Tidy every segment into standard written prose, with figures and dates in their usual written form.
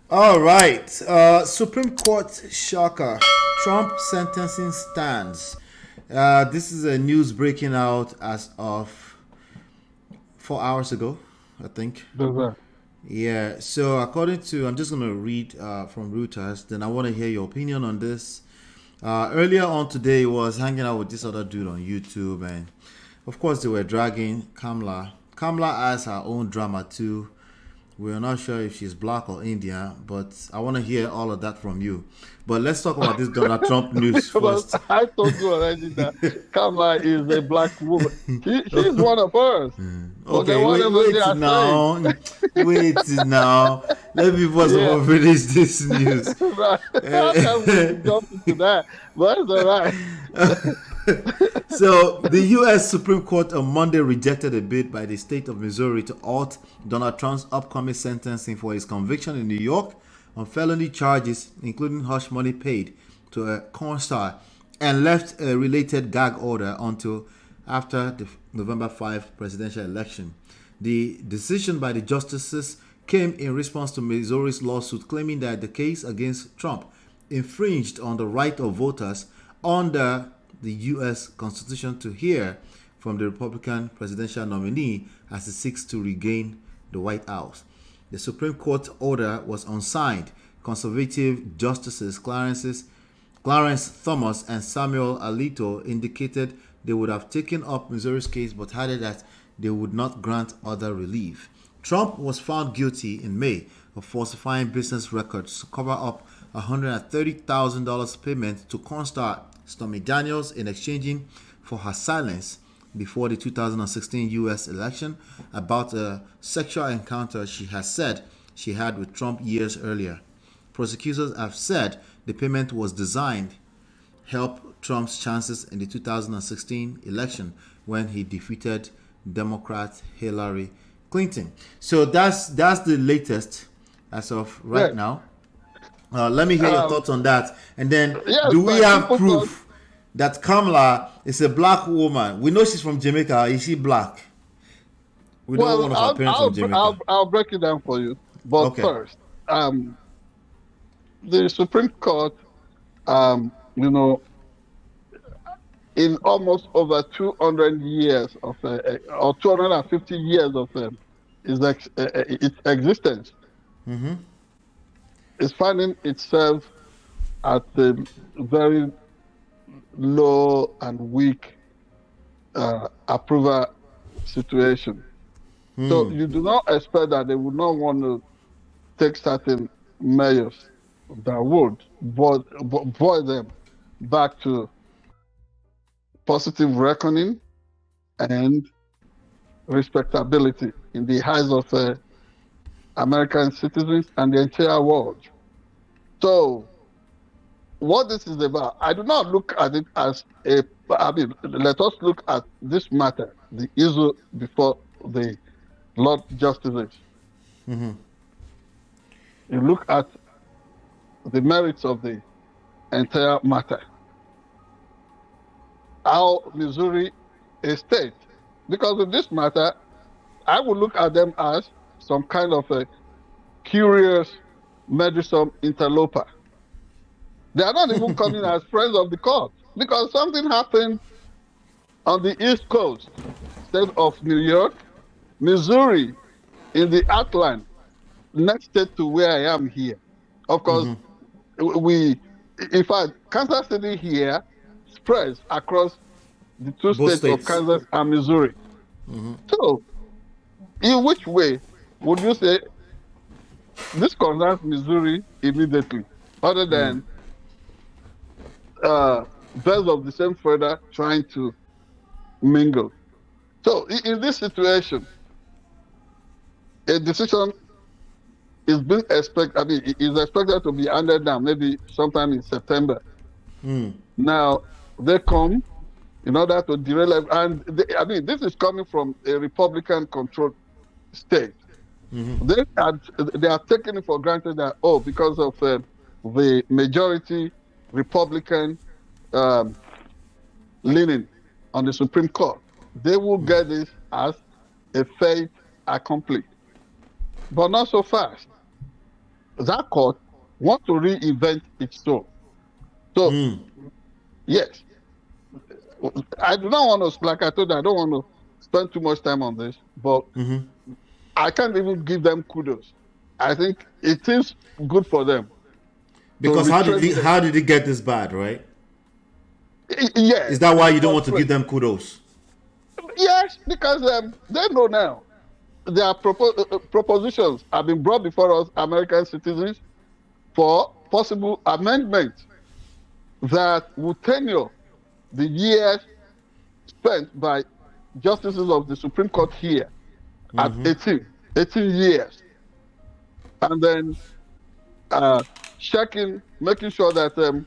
All right. Supreme Court shocker. Trump sentencing stands. This is a news breaking out as of 4 hours ago, I think. Does that? Yeah. So according to, I'm just going to read from Reuters. Then I want to hear your opinion on this. Earlier on today, was hanging out with this other dude on YouTube, and of course they were dragging Kamala. Kamala has her own drama too. We're not sure if she's black or Indian, but I want to hear all of that from you. But let's talk about this Donald Trump news But first. I told you already that Kamala is a black woman. She's one of us. Okay, Okay, wait, whatever they wait are saying. now, wait now. Let me first of Yeah, all finish this news. right. How can we jump into that? But it's all right. So, the U.S. Supreme Court on Monday rejected a bid by the state of Missouri to halt Donald Trump's upcoming sentencing for his conviction in New York on felony charges, including hush money paid to a corn star, and left a related gag order until after the November 5 presidential election. The decision by the justices came in response to Missouri's lawsuit claiming that the case against Trump infringed on the right of voters under the U.S. Constitution to hear from the Republican presidential nominee as he seeks to regain the White House. The Supreme Court order was unsigned. Conservative justices Clarence Thomas and Samuel Alito indicated they would have taken up Missouri's case but added that they would not grant other relief. Trump was found guilty in May of falsifying business records to cover up $130,000 payment to corn star Stormy Daniels in exchanging for her silence before the 2016 U.S. election about a sexual encounter she has said she had with Trump years earlier. Prosecutors have said the payment was designed help Trump's chances in the 2016 election when he defeated Democrat Hillary Clinton. So that's the latest as of right Yeah. now. Let me hear your Um, thoughts on that. And then, yes, do we my have simple thought. proof that Kamala is a black woman? We know she's from Jamaica. Is she black? We know Well, one of her parents from Jamaica. I'll break it down for you. But Okay. first, the Supreme Court, you know, in almost over 200 years of or 250 years of its existence, is finding itself at a very low and weak approval situation. So you do not expect that they would not want to take certain measures that would void them back to positive reckoning and respectability in the eyes of American citizens and the entire world. So, what this is about, I do not look at it as I mean, let us look at this matter, the issue before the Lord Justices. You look at the merits of the entire matter. How Missouri is state. Because in this matter, I would look at them as some kind of a curious, meddlesome interloper. They are not even coming as friends of the court because something happened on the East Coast, state of New York, Missouri, in the Heartland, next state to where I am here. Of course, in fact, Kansas City here spreads across the two Both states of states. Kansas and Missouri. So, in which way would you say this concerns Missouri immediately, other than birds of the same feather trying to mingle? So, in this situation, a decision is being expected. I mean, it is expected to be handed down maybe sometime in September. Now they come in order to derail it, and I mean, this is coming from a Republican-controlled state. They are taking it for granted that because of the majority Republican leaning on the Supreme Court, they will get this as a fait accompli, but not so fast. that court want to reinvent its own. So, yes, I do not want to, like I told you, I don't want to spend too much time on this, but I can't even give them kudos. I think it is good for them to Because retrace them. how did it get this bad, right? Yes. Is that why you don't want to give them kudos? Yes, because they know now. Their propositions have been brought before us, American citizens, for possible amendments that would tenure the years spent by justices of the Supreme Court here at 18 years. And then making sure that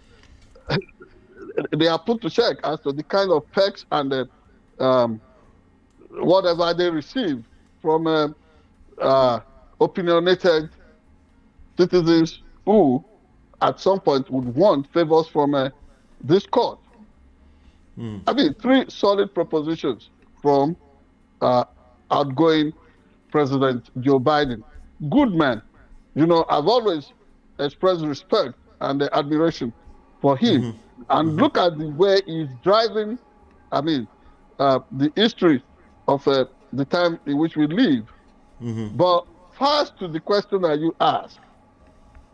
they are put to check as to the kind of perks and whatever they receive from opinionated citizens who, at some point, would want favors from this court. I mean, 3 solid propositions from outgoing President Joe Biden. Good man. You know, I've always expressed respect and admiration for him. And look at the way he's driving, I mean, the history of the time in which we live. But first to the question that you asked,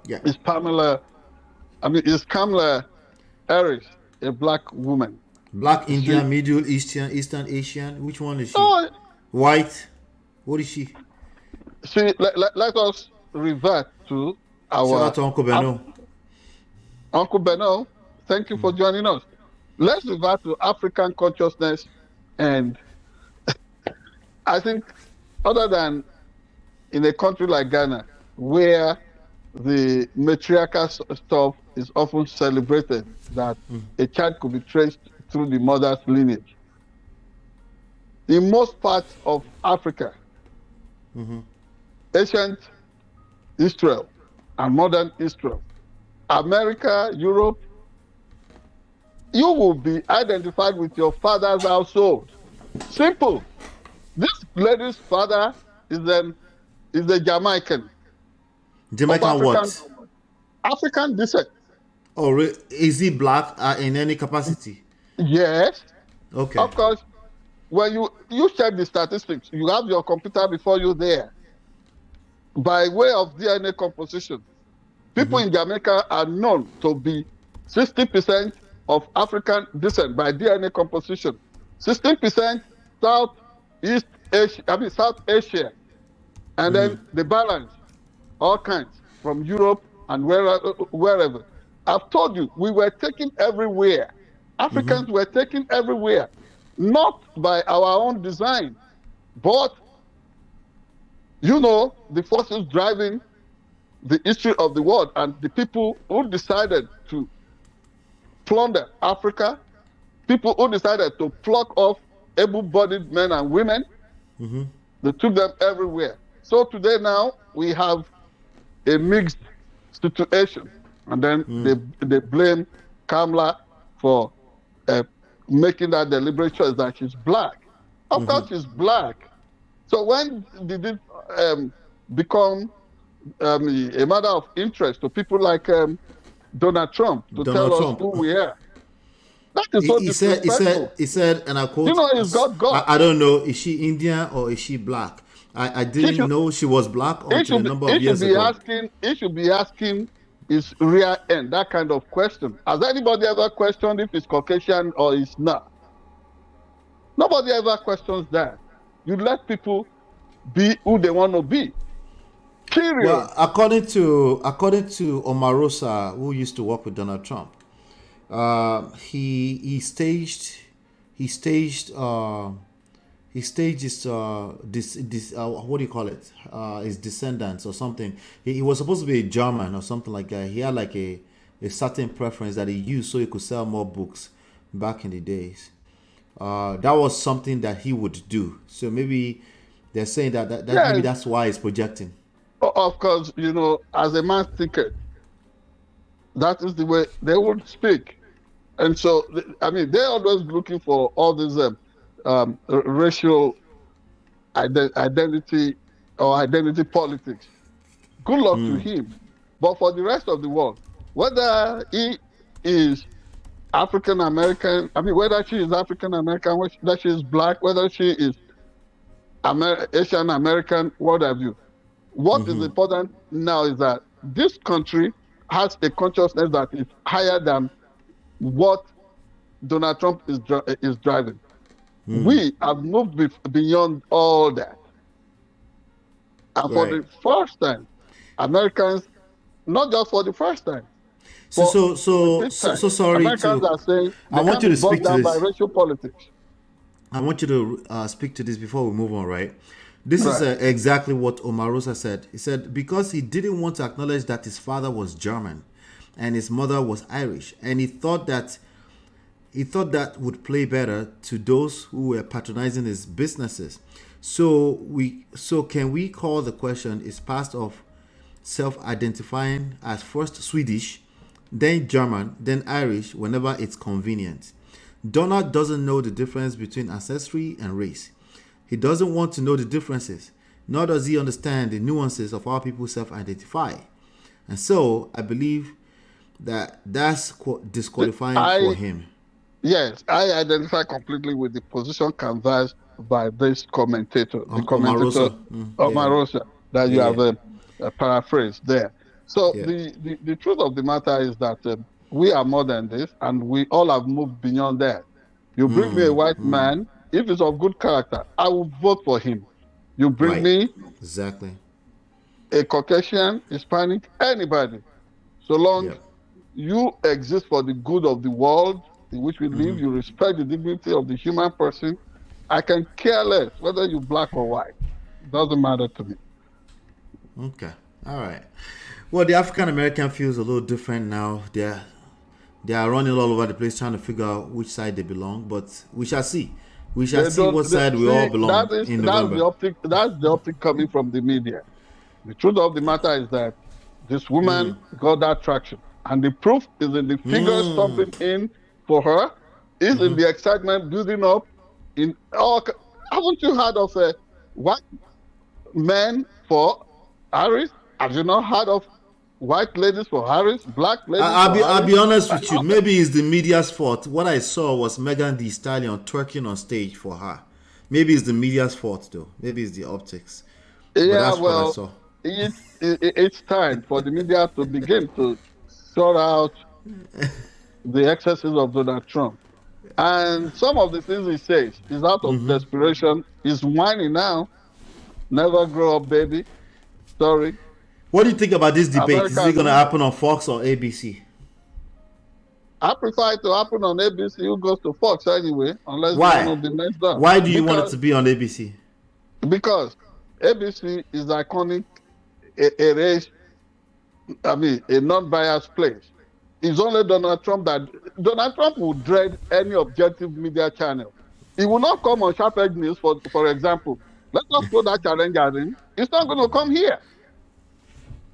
is Kamala Harris a black woman? Black, Indian, Middle Eastern, Eastern Asian? Which one is she? Oh, White? What is she? See, let us revert to our... Shout out to Uncle Beno. Uncle Beno, thank you for joining us. Let's revert to African consciousness, and I think other than in a country like Ghana, where the matriarchal stuff is often celebrated, that a child could be traced through the mother's lineage. In most parts of Africa, ancient Israel and modern Israel, America, Europe, you will be identified with your father's household. Simple. This lady's father is a Jamaican. Jamaican what? African descent. Oh, is he black in any capacity? Yes. Okay. Of course, when you check the statistics, you have your computer before you there. By way of DNA composition, people in Jamaica are known to be 60% of African descent by DNA composition, 16% South Asia, and then the balance, all kinds, from Europe and wherever. I've told you, we were taken everywhere. Africans were taken everywhere, not by our own design, but, you know, the forces driving the history of the world and the people who decided to plunder Africa, people who decided to pluck off able-bodied men and women, they took them everywhere. So today now, we have a mixed situation. And then they blame Kamala for making that deliberate choice that she's black. Of course she's black. So when did it become a matter of interest to people like Donald Trump to tell us who we are? That is so disrespectful. He said, and I quote, you know, he's got God. I don't know, is she Indian or is she black? I didn't know she was black until a number of years ago. He should be asking his rear end, that kind of question. Has anybody ever questioned if it's Caucasian or it's not? Nobody ever questions that. You let people be who they want to be. Period. Well, according to Omarosa, who used to work with Donald Trump, he staged his what do you call it? His descendants or something. He was supposed to be a German or something like that. He had like a certain preference that he used so he could sell more books back in the days. That was something that he would do. So maybe they're saying that maybe that's why he's projecting. Of course, you know, as a mass ticket, that is the way they would speak. And so, I mean, they're always looking for all these racial identity or identity politics. Good luck to him. But for the rest of the world, whether he is African American, whether she is African American, whether she is black, whether she is Asian American, what have you. What is important now is that this country has a consciousness that is higher than what Donald Trump is driving. We have moved beyond all that. And for the first time, Americans, not just for the first time, so sorry Americans to. are saying I want you to speak to down this. by racial politics. I want you to speak to this before we move on, right? This is exactly what Omarosa said. He said because he didn't want to acknowledge that his father was German and his mother was Irish, and he thought that would play better to those who were patronizing his businesses. So can we call the question is part of self-identifying as first Swedish, then German, then Irish whenever it's convenient. Donald doesn't know the difference between ancestry and race. He doesn't want to know the differences, nor does he understand the nuances of how people self-identify. And so I believe that that's disqualifying for him. Yes, I identify completely with the position canvassed by this commentator, Omarosa, that you have paraphrased there. So the truth of the matter is that we are more than this, and we all have moved beyond that. You bring me a white man, if he's of good character, I will vote for him. You bring me a Caucasian, Hispanic, anybody, so long you exist for the good of the world in which we live, you respect the dignity of the human person, I can care less whether you're black or white. It doesn't matter to me. Okay. All right. Well, the African American feels a little different now. They are running all over the place trying to figure out which side they belong, but we shall see. We shall see what side we all belong in November. That's the optic coming from the media. The truth of the matter is that this woman got that traction. And the proof is in the figures pumping in for her, is in the excitement building up in all. Haven't you heard of white men for Harris? Have you not heard of white ladies for Harris, black ladies I'll be honest with you. Maybe it's the media's fault. What I saw was Megan Thee Stallion twerking on stage for her. Maybe it's the media's fault, though. Maybe it's the optics. Yeah, but that's what I saw. It's time for the media to begin to sort out the excesses of Donald Trump. And some of the things he says is out of desperation. He's whining now. Never grow up, baby. Sorry. What do you think about this debate? Is it going to happen on Fox or ABC? I prefer it to happen on ABC. Who goes to Fox anyway? Unless one of the next done. Why do you want it to be on ABC? Because ABC is iconic, a race, a non-biased place. It's only Donald Trump would dread any objective media channel. He will not come on SharpEdge News, for example. Let us throw that challenge at him. It's not going to come here.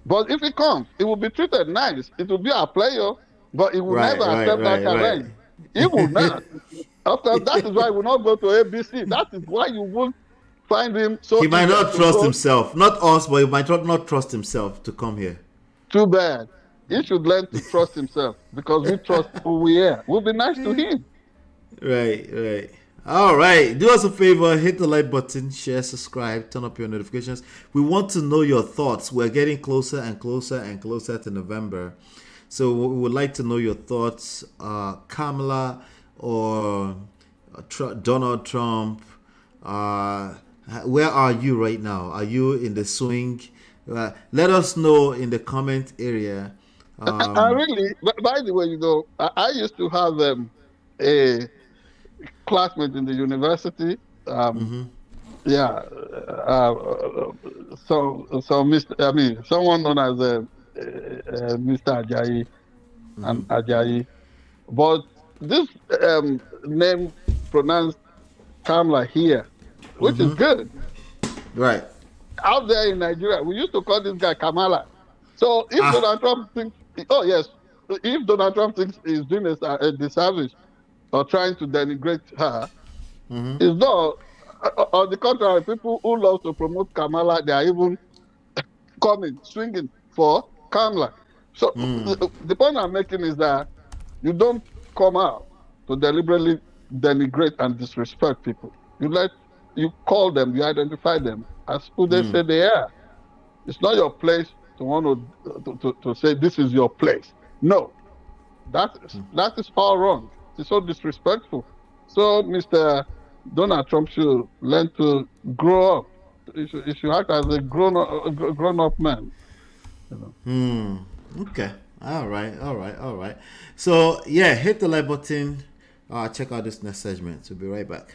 But if it comes, it will be treated nice. It will be a player, but it will never accept that challenge. He will not. After that is why he will not go to ABC. That is why you won't find him. So he might not trust himself. Not us, but he might not trust himself to come here. Too bad. He should learn to trust himself because we trust who we are. We'll be nice to him. Right. All right. Do us a favor, hit the like button, share, subscribe, turn up your notifications. We want to know your thoughts. We're getting closer and closer and closer to November. So we would like to know your thoughts. Kamala or Donald Trump. Where are you right now? Are you in the swing? Let us know in the comment area. I really, by the way, I used to have a classmate in the university. Someone known as Mr. Ajayi and Ajayi. But this name pronounced Kamala here, which is good. Right. Out there in Nigeria, we used to call this guy Kamala. So if Donald Trump thinks, if Donald Trump thinks he's doing a disservice or trying to denigrate her, it's not. On the contrary, people who love to promote Kamala, they are even coming, swinging for Kamala. So the point I'm making is that you don't come out to deliberately denigrate and disrespect people. You call them, you identify them as who they say they are. It's not your place to want to say this is your place. No, that is all wrong. It's so disrespectful. So Mr. Donald Trump should learn to grow up. He should act as a grown up man. You know. Okay. All right. All right. All right. So yeah, hit the like button. Check out this next segment. We'll be right back.